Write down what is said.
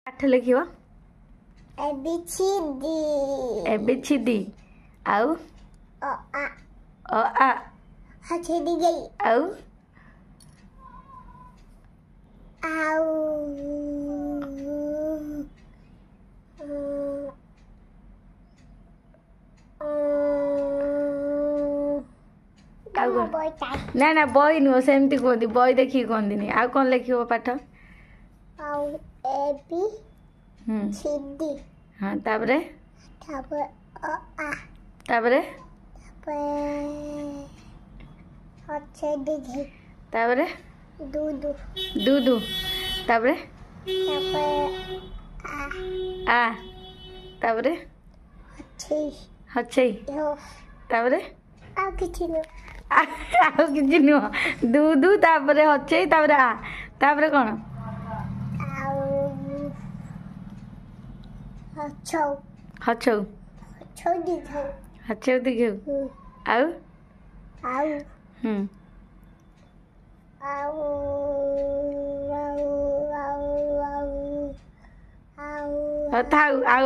पाठ लिख ABCD आउ A आ हथेली गई आउ आउ आउ ना ना बई नुह सेमती कहती बई देखिए कहती आउ कौन लिख पाठ आउ ABCD हाँ तापरे A तापरे हथेली गई तापरे दूधू दूधू तापरे आ तापरे हच्छई तापरे आउ किछि नुह दूधू तापरे हच्छई तापरे आ तापरे कौन हच्छौ हच्छौ दिखौ आउ थाउ आउ